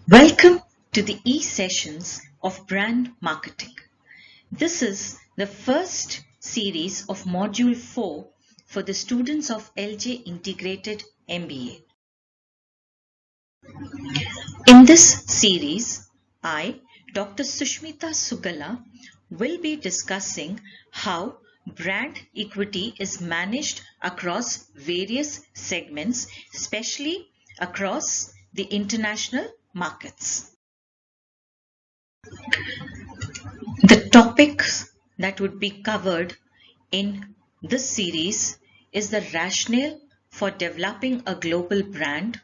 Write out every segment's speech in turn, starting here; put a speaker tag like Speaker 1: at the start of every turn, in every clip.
Speaker 1: Welcome to the e-sessions of brand marketing. This is the first series of Module 4 for the students of LJ Integrated MBA. In this series, I, Dr. Sushmita Sugala, will be discussing how brand equity is managed across various segments, especially across the international markets. The topics that would be covered in this series is the rationale for developing a global brand,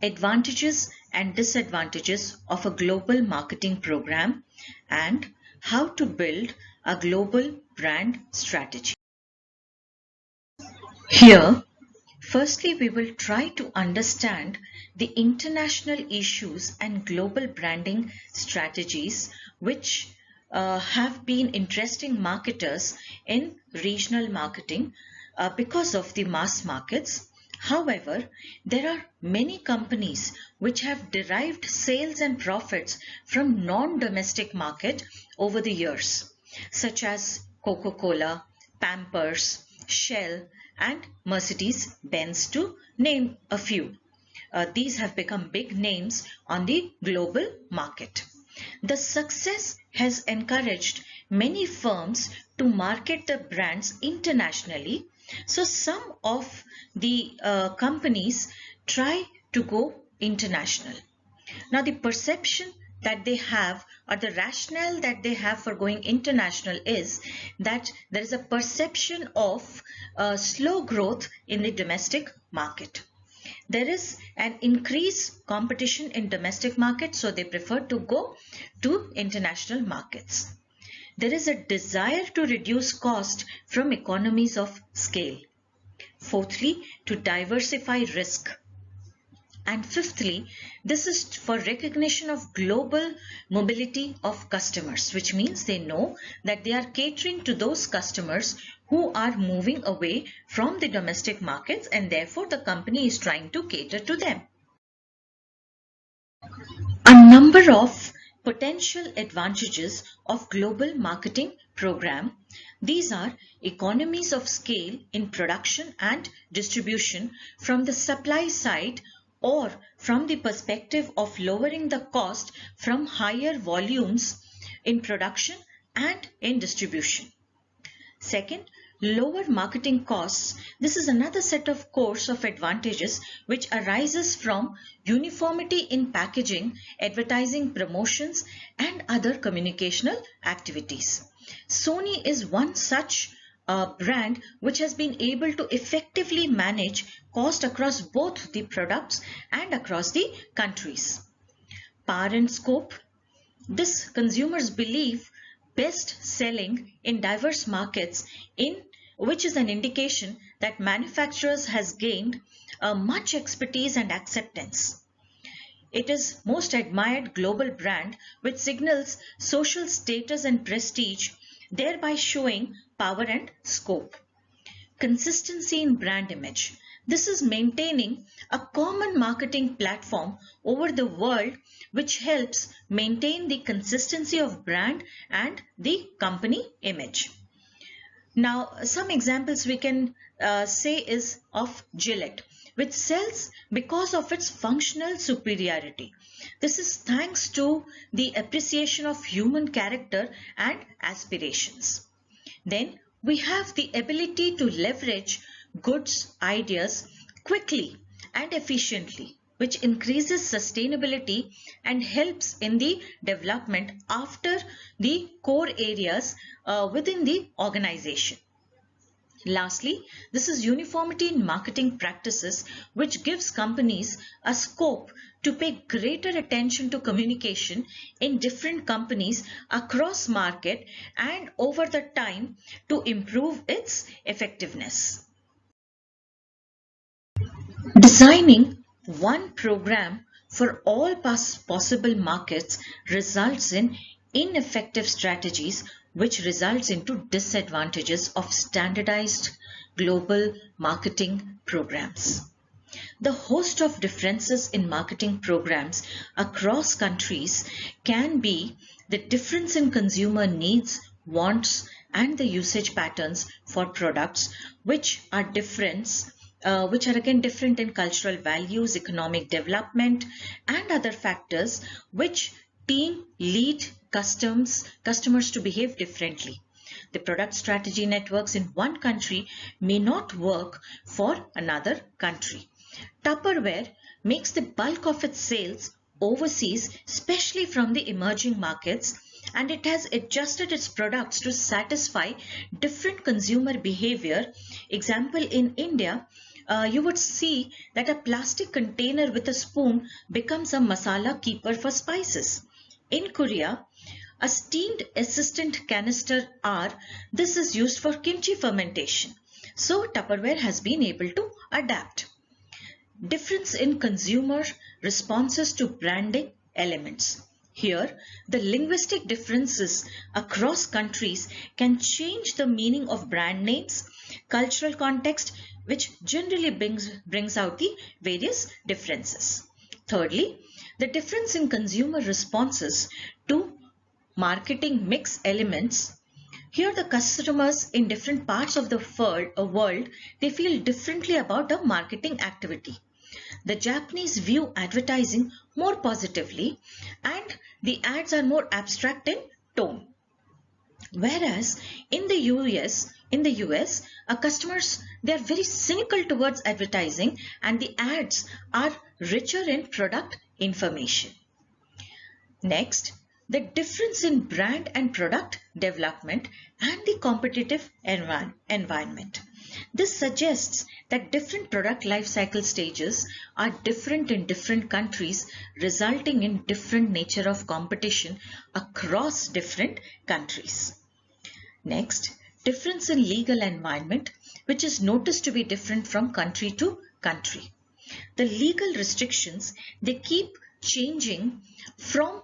Speaker 1: advantages and disadvantages of a global marketing program, and how to build a global brand strategy. Here, firstly, we will try to understand the international issues and global branding strategies which have been interesting marketers in regional marketing because of the mass markets. However, there are many companies which have derived sales and profits from non-domestic market over the years, such as Coca-Cola, Pampers, Shell, and Mercedes-Benz, to name a few. These have become big names on the global market. The success has encouraged many firms to market the brands internationally. So some of the companies try to go international. Now the perception that they have, or the rationale that they have for going international, is that there is a perception of slow growth in the domestic market. There is an increased competition in domestic market, so they prefer to go to international markets. There is a desire to reduce cost from economies of scale. Fourthly, to diversify risk. And fifthly, this is for recognition of global mobility of customers, which means they know that they are catering to those customers who are moving away from the domestic markets, and therefore the company is trying to cater to them. A number of potential advantages of global marketing program. These are economies of scale in production and distribution from the supply side, or from the perspective of lowering the cost from higher volumes in production and in distribution. Second, lower marketing costs. This is another set of course of advantages which arises from uniformity in packaging, advertising, promotions, and other communicational activities. Sony is one such brand which has been able to effectively manage cost across both the products and across the countries. Power and scope. This consumers believe best selling in diverse markets, in which is an indication that manufacturers has gained much expertise and acceptance. It is most admired global brand which signals social status and prestige, thereby showing power and scope. Consistency in brand image. This is maintaining a common marketing platform over the world, which helps maintain the consistency of brand and the company image. Now, some examples we can say is of Gillette, which sells because of its functional superiority. This is thanks to the appreciation of human character and aspirations. Then we have the ability to leverage goods ideas quickly and efficiently, which increases sustainability and helps in the development after the core areas within the organization. Lastly, this is uniformity in marketing practices, which gives companies a scope to pay greater attention to communication in different companies across market and over the time to improve its effectiveness. Designing one program for all possible markets results in ineffective strategies, which results into disadvantages of standardized global marketing programs. The host of differences in marketing programs across countries can be the difference in consumer needs, wants, and the usage patterns for products, which are again different in cultural values, economic development, and other factors which lead customers to behave differently. The product strategy networks in one country may not work for another country. Tupperware makes the bulk of its sales overseas, especially from the emerging markets, and it has adjusted its products to satisfy different consumer behavior. Example, in India, you would see that a plastic container with a spoon becomes a masala keeper for spices. In Korea, a steamed assistant canister this is used for kimchi fermentation. So Tupperware has been able to adapt. Difference in consumer responses to branding elements. Here, the linguistic differences across countries can change the meaning of brand names, cultural context, which generally brings out the various differences. Thirdly, the difference in consumer responses to marketing mix elements. Here the customers in different parts of the world, they feel differently about a marketing activity. The Japanese view advertising more positively and the ads are more abstract in tone. Whereas in the US, customers, they are very cynical towards advertising and the ads are richer in product information. Next, the difference in brand and product development and the competitive environment. This suggests that different product life cycle stages are different in different countries, resulting in different nature of competition across different countries. Next, difference in legal environment, which is noticed to be different from country to country. The legal restrictions, they keep changing from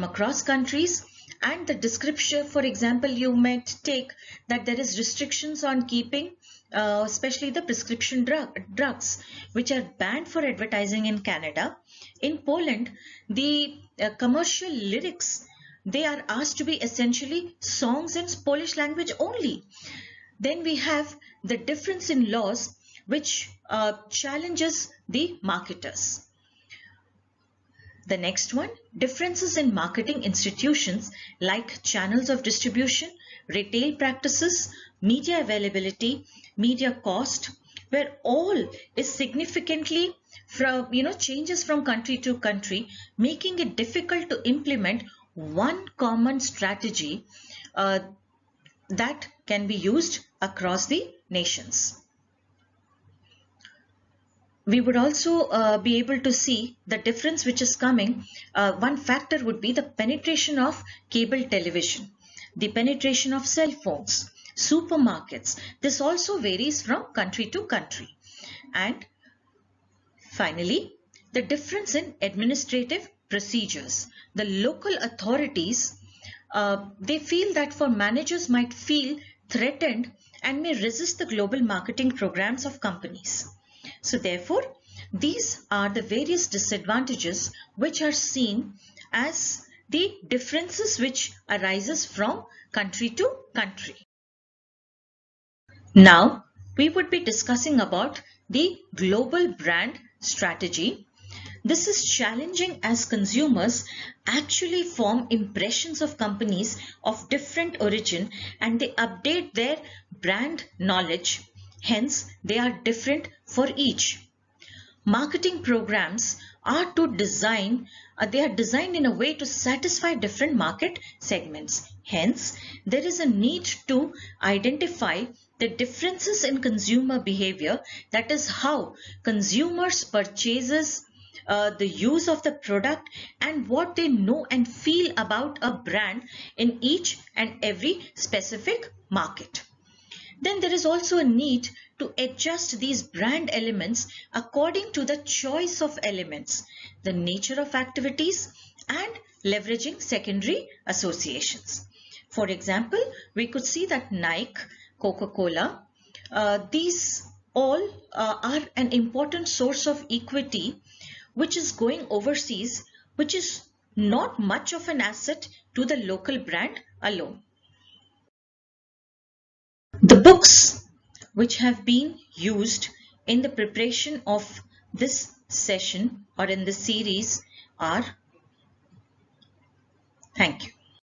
Speaker 1: across countries, and the description, for example, you might take that there is restrictions on keeping especially the prescription drugs which are banned for advertising in Canada. In Poland, the commercial lyrics, they are asked to be essentially songs in Polish language only. Then we have the difference in laws which challenges the marketers. The next one, differences in marketing institutions like channels of distribution, retail practices, media availability, media cost, where all is significantly changes from country to country, making it difficult to implement one common strategy that can be used across the nations. We would also be able to see the difference which is coming. One factor would be the penetration of cable television, the penetration of cell phones, supermarkets. This also varies from country to country. And finally, the difference in administrative procedures. The local authorities, they feel that for managers might feel threatened and may resist the global marketing programs of companies. So therefore, these are the various disadvantages which are seen as the differences which arises from country to country. Now, we would be discussing about the global brand strategy. This is challenging as consumers actually form impressions of companies of different origin and they update their brand knowledge. Hence, they are different for each. Marketing programs are designed in a way to satisfy different market segments. Hence, there is a need to identify the differences in consumer behavior, that is how consumers purchases the use of the product and what they know and feel about a brand in each and every specific market. Then there is also a need to adjust these brand elements according to the choice of elements, the nature of activities, and leveraging secondary associations. For example, we could see that Nike, Coca-Cola, these all are an important source of equity which is going overseas, which is not much of an asset to the local brand alone. The books which have been used in the preparation of this session or in this series are. Thank you.